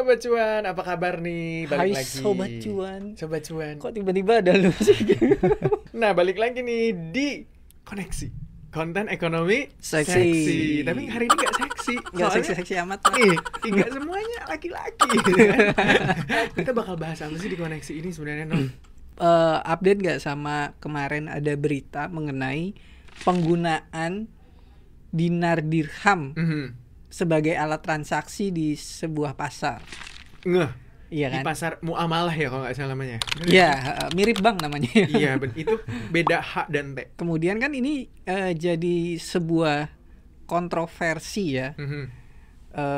Sobat Cuan, apa kabar nih? Balik Hai lagi. Sobat Cuan. Sobat Cuan. Kok tiba-tiba ada lu sih? Nah, balik lagi nih di Koneksi. Konten ekonomi Seksi. Tapi hari ini gak seksi. Gak Soalnya seksi-seksi amat lah. nih, gak semuanya laki-laki. Kita bakal bahas apa sih di Koneksi ini sebenarnya, No? Update gak sama kemarin ada berita mengenai penggunaan dinar dirham sebagai alat transaksi di sebuah pasar. Ngeh. Iya Di kan? pasar muamalah ya kalau nggak salah namanya. Iya, mirip bank namanya. Iya, itu beda H dan T. Kemudian kan ini jadi sebuah kontroversi ya.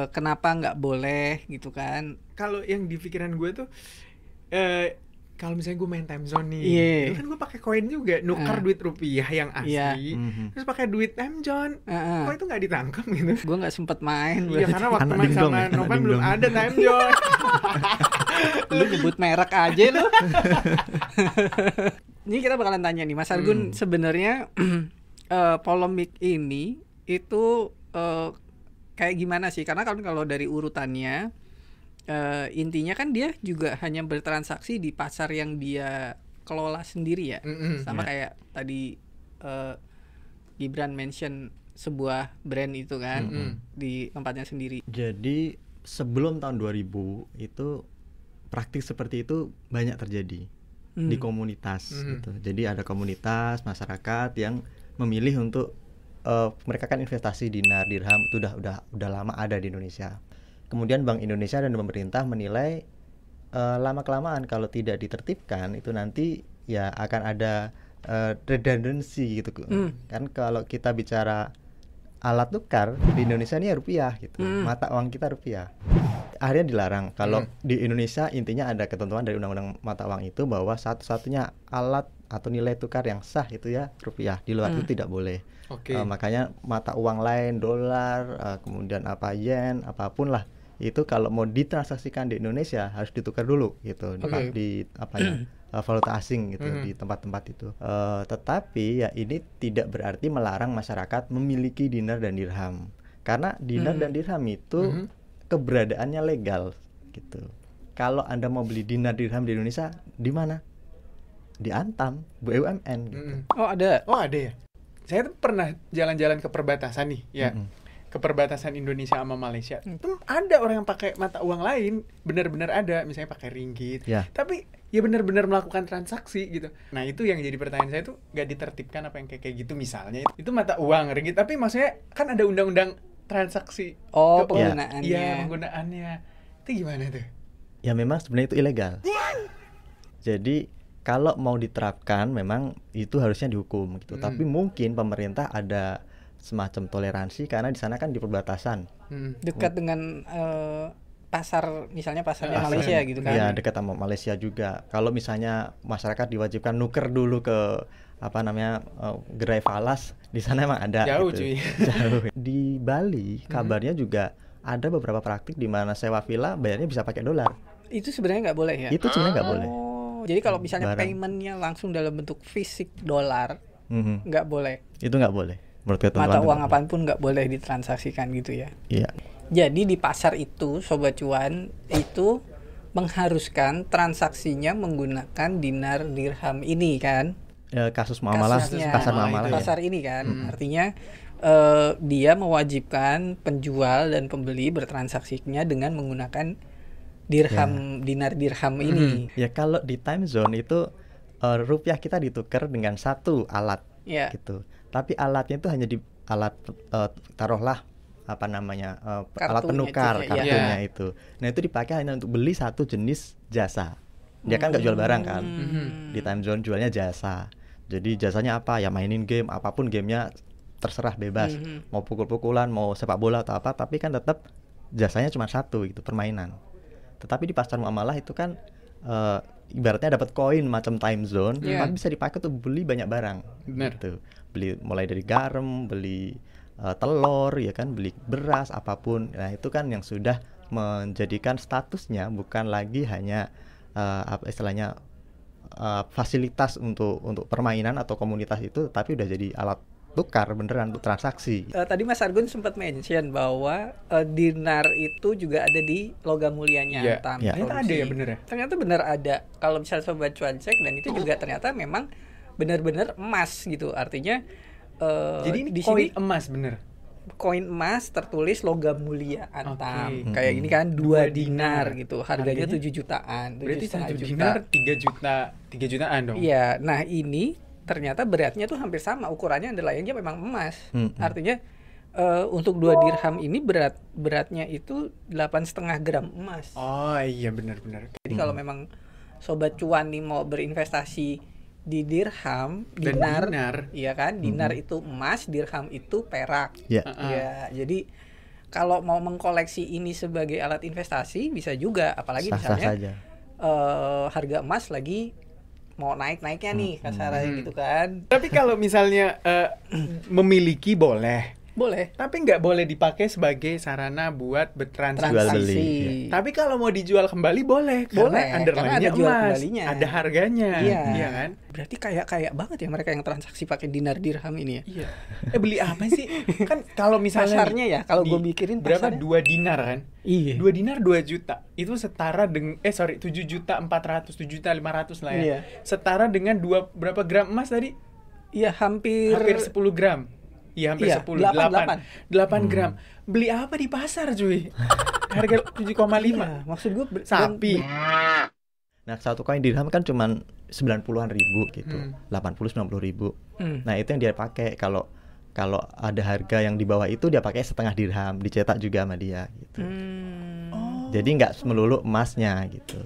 Kenapa nggak boleh gitu kan? Kalau yang di pikiran gue tuh kalau misalnya gue main time zone nih, Iya. itu kan gue pakai koin juga, nukar duit rupiah yang asli, terus pakai duit time zone, kok itu nggak ditangkap gitu? Gue nggak sempet main. Iya, karena waktu Anak main dingdong sama ya, anak Novan belum dingdong. ada time zone. Lu nyebut merek aja lu. Ini kita bakalan tanya nih Mas Argun, sebenarnya polemik ini itu kayak gimana sih? Karena kalau dari urutannya intinya kan dia juga hanya bertransaksi di pasar yang dia kelola sendiri ya. Sama kayak tadi Gibran mention sebuah brand itu kan di tempatnya sendiri. Jadi sebelum tahun 2000 itu praktik seperti itu banyak terjadi di komunitas gitu. Jadi ada komunitas masyarakat yang memilih untuk mereka kan investasi dinar dirham itu udah lama ada di Indonesia. Kemudian Bank Indonesia dan pemerintah menilai lama-kelamaan kalau tidak ditertibkan itu nanti ya akan ada redundancy gitu. Kan kalau kita bicara alat tukar di Indonesia ini ya rupiah gitu. Mata uang kita rupiah. Akhirnya dilarang. Kalau di Indonesia intinya ada ketentuan dari undang-undang mata uang itu bahwa satu-satunya alat atau nilai tukar yang sah itu ya rupiah. Di luar itu tidak boleh. Makanya mata uang lain, dolar, kemudian apa yen, apapun lah itu kalau mau ditransaksikan di Indonesia harus ditukar dulu gitu di apa ya valuta asing gitu di tempat-tempat itu. Tetapi ya ini tidak berarti melarang masyarakat memiliki dinar dan dirham karena dinar dan dirham itu keberadaannya legal gitu. Kalau Anda mau beli dinar dirham di Indonesia di mana? Di Antam, BUMN gitu. Oh ada ya. Saya tuh pernah jalan-jalan ke perbatasan nih, ya. Ke perbatasan Indonesia sama Malaysia. Tuh ada orang yang pakai mata uang lain, benar-benar ada, misalnya pakai ringgit. Tapi ya benar-benar melakukan transaksi gitu. Nah, itu yang jadi pertanyaan saya tuh nggak ditertibkan apa yang kayak gitu misalnya. Itu mata uang ringgit, tapi maksudnya kan ada undang-undang transaksi. penggunaannya. Iya, penggunaannya. Itu gimana tuh? Ya memang sebenarnya itu ilegal. Jadi kalau mau diterapkan memang itu harusnya dihukum gitu. Tapi mungkin pemerintah ada semacam toleransi karena di sana kan di perbatasan. Dekat dengan pasar, misalnya pasarnya Malaysia gitu kan. Iya, dekat sama Malaysia juga. Kalau misalnya masyarakat diwajibkan nuker dulu ke apa namanya gerai falas, di sana emang ada. Jauh gitu. cuy. Jauh. Di Bali kabarnya juga ada beberapa praktik di mana sewa villa bayarnya bisa pakai dolar. Itu sebenarnya nggak boleh ya? Itu sebenarnya nggak boleh. Jadi kalau misalnya Barang. paymentnya langsung dalam bentuk fisik dolar, nggak boleh. Itu nggak boleh. Menurut ketentuan Mata itu uang nggak apapun nggak boleh ditransaksikan gitu ya. Iya. Jadi di pasar itu, Sobat Cuan, itu mengharuskan transaksinya menggunakan dinar dirham ini kan. Kasus muamalah, Kasusnya, pasar muamalah ya. pasar ini kan. Artinya dia mewajibkan penjual dan pembeli bertransaksinya dengan menggunakan dirham, dinar dirham ini. Ya kalau di time zone itu rupiah kita ditukar dengan satu alat gitu. Tapi alatnya itu hanya di alat taruhlah apa namanya alat penukar kartunya itu. Nah itu dipakai hanya untuk beli satu jenis jasa. Dia kan nggak jual barang kan. Di time zone jualnya jasa. Jadi jasanya apa? Ya mainin game, apapun gamenya terserah bebas. Mau pukul-pukulan, mau sepak bola atau apa. Tapi kan tetap jasanya cuma satu gitu, permainan. Tetapi di pasar muamalah itu kan ibaratnya dapat koin macam time zone, tapi bisa dipakai untuk beli banyak barang. Gitu. Beli mulai dari garam, beli telur, ya kan, beli beras, apapun. Nah itu kan yang sudah menjadikan statusnya bukan lagi hanya apa istilahnya fasilitas untuk permainan atau komunitas itu, tapi udah jadi alat tukar beneran untuk transaksi. Tadi Mas Argun sempat mention bahwa dinar itu juga ada di logam mulianya Antam. Ternyata ada ya, bener ya? Ternyata benar ada. Kalau misalnya Sobat Cuan cek, dan itu juga ternyata memang benar-benar emas gitu. Artinya jadi ini di koin sini emas bener? Koin emas tertulis logam mulia Antam. Kayak gini kan 2 dinar gitu. Harganya 7 jutaan. Berarti 1 dinar 3 jutaan dong? Iya, nah ini ternyata beratnya tuh hampir sama, ukurannya adalah yang dia memang emas. Artinya untuk 2 dirham ini beratnya itu 8,5 gram emas. Oh iya, benar-benar. Jadi kalau memang Sobat Cuan nih mau berinvestasi di dirham, dinar, iya kan, dinar itu emas, dirham itu perak. Ya, jadi kalau mau mengkoleksi ini sebagai alat investasi bisa juga, apalagi misalnya harga emas lagi mau naik-naiknya nih kasarnya gitu kan. Tapi kalau misalnya memiliki boleh. Boleh. Tapi nggak boleh dipakai sebagai sarana buat bertransaksi. Tapi kalau mau dijual kembali boleh. Karena underline-nya emas. Ada harganya. Iya kan? Berarti kayak banget ya mereka yang transaksi pakai dinar dirham ini ya. Iya. Beli apa sih? Kan kalau misalnya pasarnya ya, kalau gue mikirin berapa? 2 dinar kan? Iya. 2 dinar 2 juta. Itu setara dengan 7.400.000, 7.500.000 lah ya. Iya. Setara dengan berapa gram emas tadi? Iya, hampir 10 gram. Iya, hampir 10. 8 gram. Beli apa di pasar, cuy? Harga 7,5. Maksud gue sapi. Nah, satu koin dirham kan cuman 90-an ribu gitu. 80-90 ribu. Nah, itu yang dia pakai. Kalau ada harga yang di bawah itu dia pakai setengah dirham, dicetak juga sama dia gitu. Jadi nggak melulu emasnya gitu.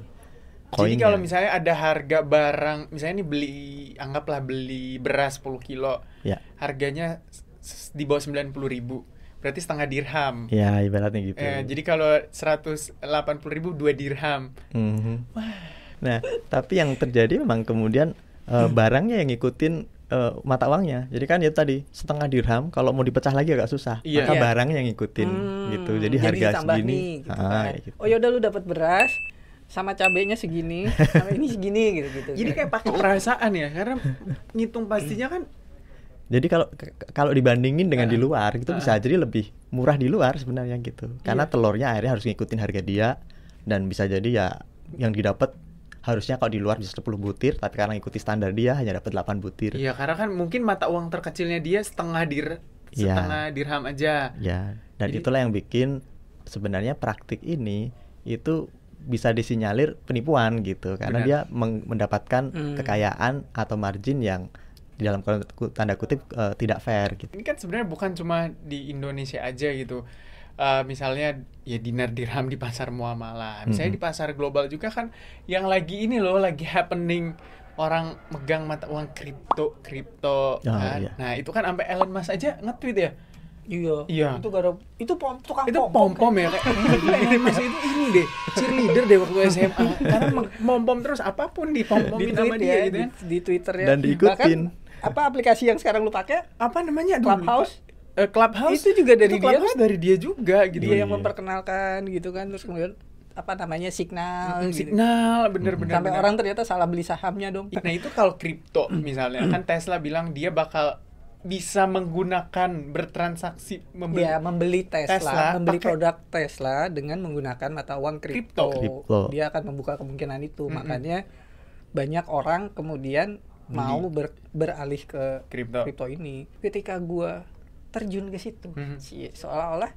Jadi kalau misalnya ada harga barang, misalnya ini anggaplah beli beras 10 kilo. Ya. Harganya di bawah 90.000, berarti setengah dirham. Ya, ibaratnya gitu. Jadi kalau 180.000 2 dirham. Wah. Nah, tapi yang terjadi memang kemudian barangnya yang ngikutin mata uangnya. Jadi kan itu tadi setengah dirham, kalau mau dipecah lagi agak susah. Maka barangnya yang ngikutin gitu. Jadi harga segini. Nih, gitu kan. Gitu. Oh yaudah lu dapat beras sama cabenya segini, sama ini segini gitu. Jadi kayak pakai perasaan ya, karena ngitung pastinya kan. Jadi kalau dibandingin dengan di luar itu bisa jadi lebih murah di luar sebenarnya gitu. Karena telurnya akhirnya harus ngikutin harga dia, dan bisa jadi ya yang didapat harusnya kalau di luar bisa 10 butir, tapi karena ikuti standar dia hanya dapat 8 butir. Iya, karena kan mungkin mata uang terkecilnya dia setengah dirham aja. Ya, dan itulah yang bikin sebenarnya praktik ini itu bisa disinyalir penipuan gitu. Karena dia mendapatkan kekayaan atau margin yang di dalam tanda kutip tidak fair gitu. Ini kan sebenarnya bukan cuma di Indonesia aja gitu. Misalnya ya dinar dirham di pasar muamalah. Misalnya di pasar global juga kan yang lagi happening, orang megang mata uang kripto kan. Iya. Nah, itu kan sampai Elon Musk aja nge-tweet ya. Iya. Itu pom-pom ya. Elon Musk itu ini deh, cheerleader deh waktu SMA. Karena pom-pom terus apapun dipom-pomin sama dia gitu kan. Di Twitternya. Dan diikutin. Apa aplikasi yang sekarang lu pakai? Apa namanya? Clubhouse. Clubhouse itu juga dari dia kan? Dari dia juga gitu. Dia yang memperkenalkan gitu kan, terus kemudian apa namanya signal bener-bener sampai orang ternyata salah beli sahamnya dong. Nah itu kalau kripto misalnya kan Tesla bilang dia bakal bisa menggunakan bertransaksi membeli Tesla membeli produk Tesla dengan menggunakan mata uang kripto. Dia akan membuka kemungkinan itu. Makanya banyak orang kemudian mau beralih ke kripto ini. Ketika gua terjun ke situ, seolah-olah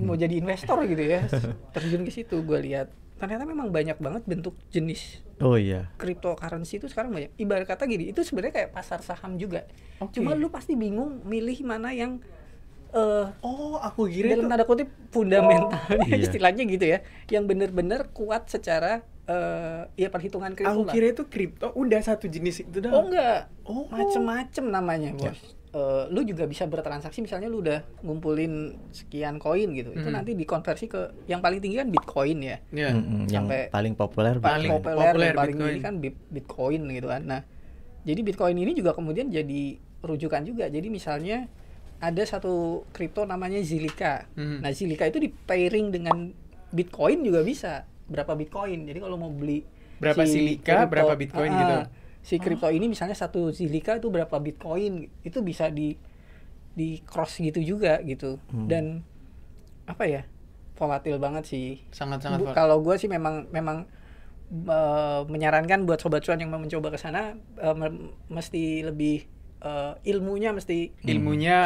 mau jadi investor gitu ya. Terjun ke situ, gua lihat ternyata memang banyak banget bentuk jenis. Cryptocurrency itu sekarang banyak. Ibarat kata gini, itu sebenarnya kayak pasar saham juga. Cuma lu pasti bingung milih mana yang aku kira dalam tanda kutip fundamentalnya istilahnya gitu ya, yang benar-benar kuat secara perhitungan kripto. Aku kira itu kripto udah satu jenis itu dah. Enggak. Macem-macem namanya, Bos. Lu juga bisa bertransaksi, misalnya lu udah ngumpulin sekian koin gitu. Itu nanti dikonversi ke yang paling tinggi kan Bitcoin ya. Sampai yang paling populer paling tinggi kan Bitcoin gitu kan. Nah, jadi Bitcoin ini juga kemudian jadi rujukan juga. Jadi misalnya ada satu kripto namanya Zilliqa. Nah, Zilliqa itu di pairing dengan Bitcoin juga bisa. Berapa Bitcoin. Jadi kalau mau beli berapa Zilliqa, berapa Bitcoin gitu. Si kripto ini misalnya satu Zilliqa itu berapa Bitcoin, itu bisa di cross gitu juga gitu. Dan apa ya, volatil banget sih. Sangat-sangat kalau gue sih memang menyarankan buat sobat cuan yang mau mencoba ke sana mesti lebih ilmunya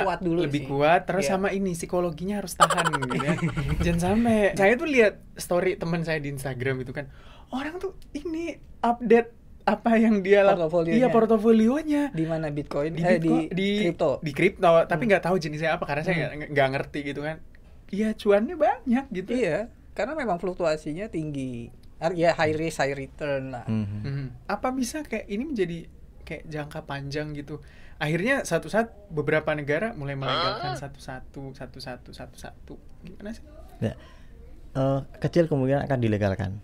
kuat dulu, lebih sih. Kuat terus sama ini psikologinya harus tahan gitu ya. Jangan sampai saya tuh lihat story teman saya di Instagram itu kan, orang tuh ini update apa yang dia portofolionya di mana Bitcoin di kripto tapi nggak tahu jenisnya apa karena saya nggak ngerti gitu kan. Iya, cuannya banyak gitu. Iya, karena memang fluktuasinya tinggi. Ya high risk high return lah. Apa bisa kayak ini menjadi kayak jangka panjang gitu? Akhirnya satu saat beberapa negara mulai melegalkan satu-satu gimana sih? Ya. Kecil kemungkinan akan dilegalkan.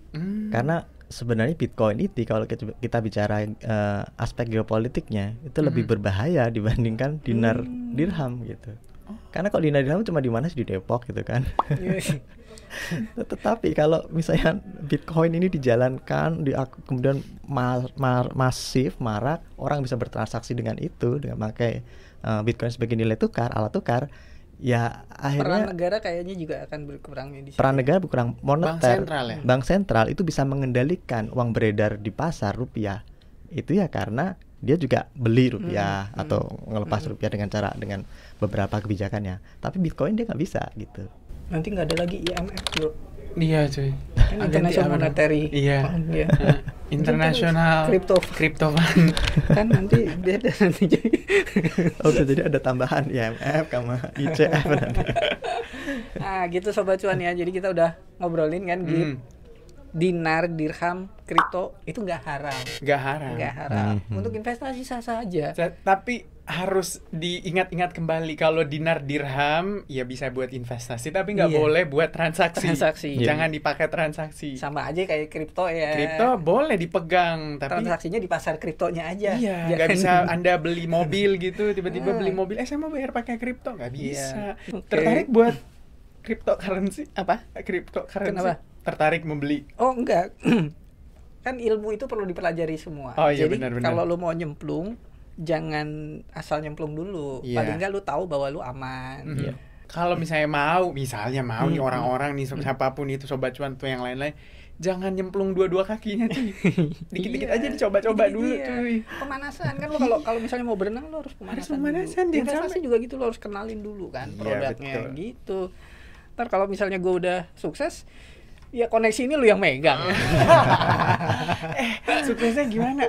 Karena sebenarnya Bitcoin itu kalau kita bicara aspek geopolitiknya itu lebih berbahaya dibandingkan dinar dirham gitu. Karena kalau dinar dirham cuma di mana sih, di Depok gitu kan. Tetapi kalau misalnya Bitcoin ini dijalankan kemudian masif marak, orang bisa bertransaksi dengan itu dengan pakai Bitcoin sebagai nilai tukar, alat tukar. Ya akhirnya peran negara kayaknya juga akan berkurang di sini. Peran negara berkurang, moneter. Bank sentral itu bisa mengendalikan uang beredar di pasar rupiah. Itu ya karena dia juga beli rupiah atau ngelepas rupiah dengan beberapa kebijakannya. Tapi Bitcoin dia nggak bisa gitu. Nanti nggak ada lagi IMF bro. Iya cuy. International Monetary. Iya. International Crypto Fund. Kan nanti beda nanti jadi. Jadi ada tambahan IMF sama ICF nanti. Nah gitu sobat cuan ya. Jadi kita udah ngobrolin kan dinar, dirham, kripto itu nggak haram. Untuk investasi sah saja. Tapi harus diingat-ingat kembali kalau dinar dirham ya bisa buat investasi tapi nggak boleh buat transaksi. Jangan dipakai transaksi. Sama aja kayak kripto ya. Kripto boleh dipegang tapi transaksinya di pasar kriptonya aja. Iya, nggak bisa Anda beli mobil gitu tiba-tiba beli mobil saya mau bayar pakai kripto, nggak bisa. Tertarik buat cryptocurrency? Apa? Cryptocurrency. Kenapa? Tertarik membeli? Oh enggak. Kan ilmu itu perlu dipelajari semua. Iya, jadi benar. Kalau lu mau nyemplung jangan asal nyemplung dulu. Paling enggak lu tahu bahwa lu aman. Kalau misalnya mau nih orang-orang nih siapapun itu sobat cuan tuh yang lain-lain, jangan nyemplung dua-dua kakinya cuy. Dikit-dikit aja dicoba-coba dulu cuy. Pemanasan kan lu kalau misalnya mau berenang lu harus pemanasan. Investasi juga gitu, lu harus kenalin dulu kan produknya gitu. Ntar kalau misalnya gue udah sukses, ya koneksi ini lu yang megang. Suksesnya gimana?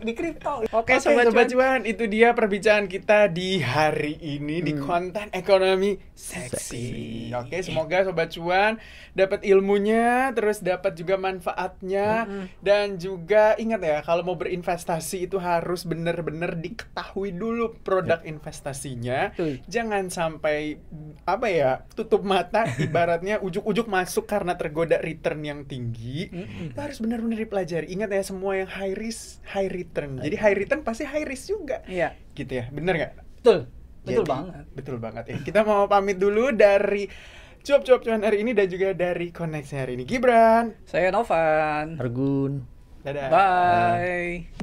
Di kripto. Oke, Sobat Cuan, itu dia perbincangan kita di hari ini di konten ekonomi seksi. Oke, semoga Sobat Cuan dapat ilmunya, terus dapat juga manfaatnya, dan juga ingat ya, kalau mau berinvestasi itu harus benar-benar diketahui dulu produk investasinya. Jangan sampai tutup mata, ibaratnya ujuk-ujuk masuk karena tergoda return yang tinggi. Itu harus benar-benar dipelajari. Ingat ya, semua yang high risk high return. Jadi high return pasti high risk juga. Iya. Gitu ya. Benar enggak? Betul banget ya. Kita mau pamit dulu dari Cuap-cuap cuan hari ini dan juga dari koneksi hari ini. Gibran, saya Novan, Argun. Dadah. Bye.